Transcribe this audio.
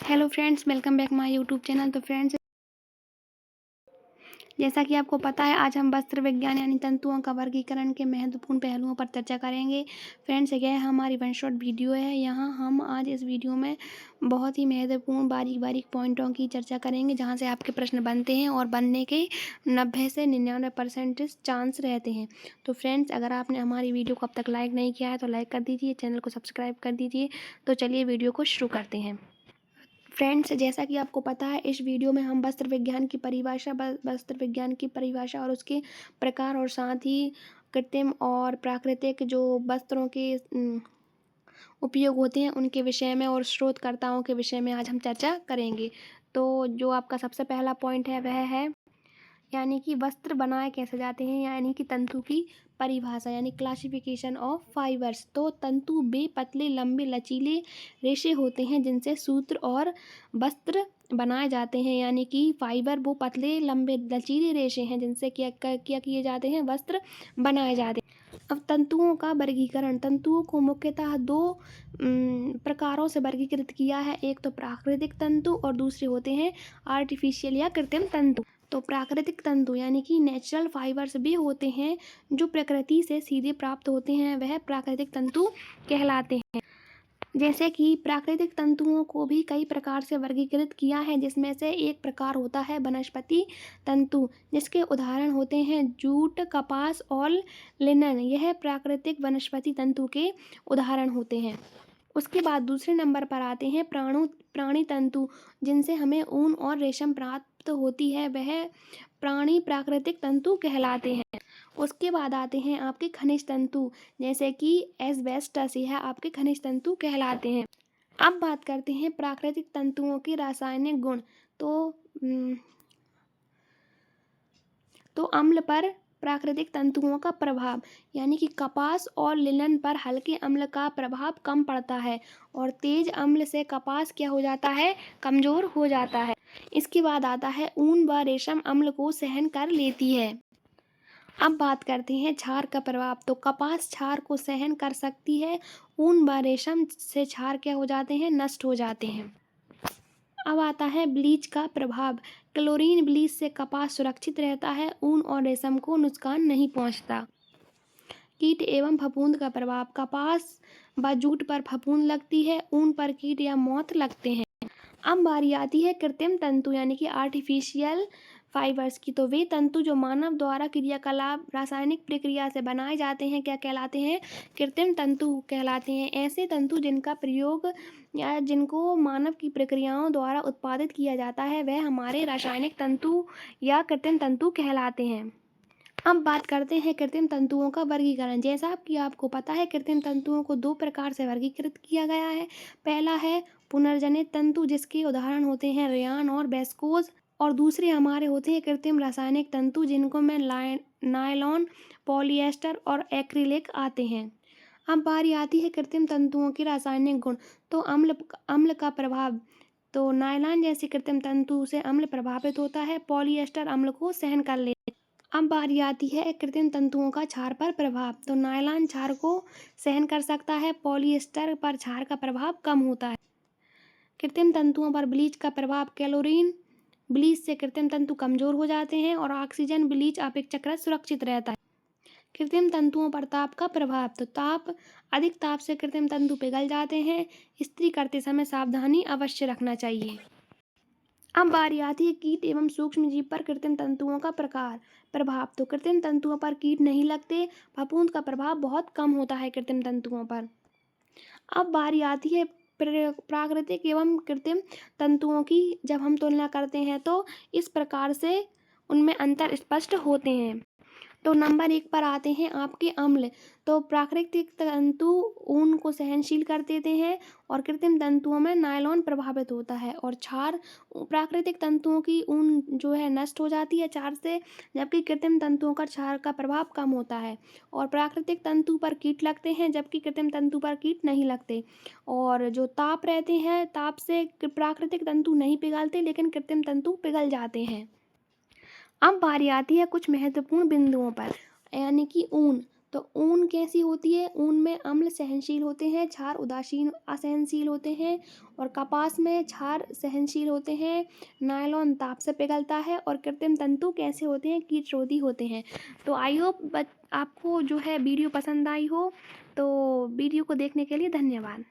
Hello friends, welcome back my YouTube channel. तो friends, जैसा कि आपको पता है, आज हम वस्त्र विज्ञान यानी तंतुओं का वर्गीकरण के महत्वपूर्ण पहलुओं पर चर्चा करेंगे। फ्रेंड्स, यह हमारी वन शॉट वीडियो है। यहाँ हम आज इस वीडियो में बहुत ही महत्वपूर्ण बारीक बारीक पॉइंटों की चर्चा करेंगे, जहाँ से आपके प्रश्न बनते हैं और बनने के 90 से 99% चांस रहते हैं। तो फ्रेंड्स, अगर आपने हमारी वीडियो को अब तक लाइक नहीं किया है तो लाइक कर दीजिए, चैनल को सब्सक्राइब कर दीजिए। तो चलिए वीडियो को शुरू करते हैं। फ्रेंड्स, जैसा कि आपको पता है, इस वीडियो में हम वस्त्र विज्ञान की परिभाषा और उसके प्रकार और साथ ही कृत्रिम और प्राकृतिक जो वस्त्रों के उपयोग होते हैं उनके विषय में और स्रोतकर्ताओं के विषय में आज हम चर्चा करेंगे। तो जो आपका सबसे पहला पॉइंट है वह है यानी कि वस्त्र बनाए कैसे जाते हैं, यानी कि तंतु की परिभाषा यानी क्लासिफिकेशन ऑफ फाइबर्स। तो तंतु बे पतले लंबे लचीले रेशे होते हैं जिनसे सूत्र और वस्त्र बनाए जाते हैं, यानी कि फाइबर वो पतले लंबे लचीले रेशे हैं जिनसे क्या किए जाते हैं, वस्त्र बनाए जाते हैं। अब तंतुओं का वर्गीकरण। तंतुओं को मुख्यतः दो प्रकारों से वर्गीकृत किया है। एक तो प्राकृतिक तंतु और दूसरे होते हैं आर्टिफिशियल या कृत्रिम तंतु। तो प्राकृतिक तंतु यानी कि नेचुरल फाइबर्स भी होते हैं जो प्रकृति से सीधे प्राप्त होते हैं, वह प्राकृतिक तंतु कहलाते हैं। जैसे कि प्राकृतिक तंतुओं को भी कई प्रकार से वर्गीकृत किया है, जिसमें से एक प्रकार होता है वनस्पति तंतु, जिसके उदाहरण होते हैं जूट, कपास और लिनन। यह प्राकृतिक वनस्पति तंतु के उदाहरण होते हैं। उसके बाद दूसरे नंबर पर आते हैं प्राणी तंतु, जिनसे हमें ऊन और रेशम प्राप्त होती है, वह प्राणी प्राकृतिक तंतु कहलाते हैं। उसके बाद आते हैं आपके खनिज तंतु, जैसे कि एस्बेस्टस, यह आपके खनिज तंतु कहलाते हैं। अब बात करते हैं प्राकृतिक तंतुओं के रासायनिक गुण। तो अम्ल पर प्राकृतिक तंतुओं का प्रभाव, यानी कि कपास और लिनन पर हल्के अम्ल का प्रभाव कम पड़ता है और तेज अम्ल से कपास क्या हो जाता है, कमजोर हो जाता है। इसके बाद आता है ऊन व रेशम अम्ल को सहन कर लेती है। अब बात करते हैं क्षार का प्रभाव। तो कपास क्षार को सहन कर सकती है, ऊन व रेशम से क्षार क्या हो जाते हैं, नष्ट हो जाते हैं। अब आता है ब्लीच का प्रभाव। क्लोरीन ब्लीच से कपास सुरक्षित रहता है, ऊन और रेशम को नुकसान नहीं पहुंचता। कीट एवं फफूंद का प्रभाव। कपास व जूट पर फफूंद लगती है, ऊन पर कीट या मोथ लगते हैं। अब बारी आती है कृत्रिम तंतु यानी कि आर्टिफिशियल फाइबर्स की। तो वे तंतु जो मानव द्वारा क्रियाकलाप रासायनिक प्रक्रिया से बनाए जाते हैं, क्या कहलाते हैं, कृत्रिम तंतु कहलाते हैं। ऐसे तंतु जिनका प्रयोग या जिनको मानव की प्रक्रियाओं द्वारा उत्पादित किया जाता है, वह हमारे रासायनिक तंतु या कृत्रिम तंतु कहलाते हैं। अब बात करते हैं कृत्रिम तंतुओं का वर्गीकरण। जैसा कि आपको पता है, कृत्रिम तंतुओं को दो प्रकार से वर्गीकृत किया गया है। पहला है पुनर्जनित तंतु, जिसके उदाहरण होते हैं रेयान और वेस्कोज, और दूसरे हमारे होते हैं कृत्रिम रासायनिक तंतु, जिनको में नायलॉन, पॉलिएस्टर और एक्रिलिक आते हैं। अब बारी आती है कृत्रिम तंतुओं के रासायनिक गुण। तो अम्ल का प्रभाव। तो नायलॉन जैसे कृत्रिम तंतु से अम्ल प्रभावित होता है, पॉलिएस्टर अम्ल को सहन कर लेते हैं। अब बारी आती है कृत्रिम तंतुओं का क्षार पर प्रभाव। तो नायलॉन क्षार को सहन कर सकता है, पॉलिएस्टर पर क्षार का प्रभाव कम होता है। कृत्रिम तंतुओं पर ब्लीच का प्रभाव। क्लोरीन ब्लीच से कृत्रिम तंतु कमजोर हो जाते हैं और ऑक्सीजन ब्लीच अपेक्षाकृत सुरक्षित रहता है। कृत्रिम तंतुओं पर ताप का प्रभाव। तो अधिक ताप से कृत्रिम तंतु पिघल जाते हैं। इस्त्री करते समय सावधानी अवश्य रखना चाहिए। अब बारी आती है कीट एवं सूक्ष्म जीव पर कृत्रिम तंतुओं का प्रभाव। तो कृत्रिम तंतुओं पर कीट नहीं लगते, फफूंद का प्रभाव बहुत कम होता है कृत्रिम तंतुओं पर। अब बारी आती है प्राकृतिक एवं कृत्रिम तंतुओं की। जब हम तुलना करते हैं तो इस प्रकार से उनमें अंतर स्पष्ट होते हैं। तो नंबर 1 पर आते हैं आपके अम्ल। तो प्राकृतिक तंतु ऊन को सहनशील कर देते हैं और कृत्रिम तंतुओं में नायलॉन प्रभावित होता है, और क्षार प्राकृतिक तंतुओं की ऊन जो है नष्ट हो जाती है क्षार से, जबकि कृत्रिम तंतुओं का क्षार का प्रभाव कम होता है। और प्राकृतिक तंतु पर कीट लगते हैं, जबकि कृत्रिम तंतु पर कीट नहीं लगते। और जो ताप रहते हैं, ताप से प्राकृतिक तंतु नहीं पिघलते, लेकिन कृत्रिम तंतु पिघल जाते हैं। अब बारी आती है कुछ महत्वपूर्ण बिंदुओं पर, यानी कि ऊन। तो ऊन कैसी होती है? ऊन में अम्ल सहनशील होते हैं, क्षार उदासीन असहनशील होते हैं, और कपास में क्षार सहनशील होते हैं, नायलॉन ताप से पिघलता है, और कृत्रिम तंतु कैसे होते हैं? कीटरोधी होते हैं। तो आई होप आपको जो है वीडियो पसंद आई हो। तो वीडियो को देखने के लिए धन्यवाद।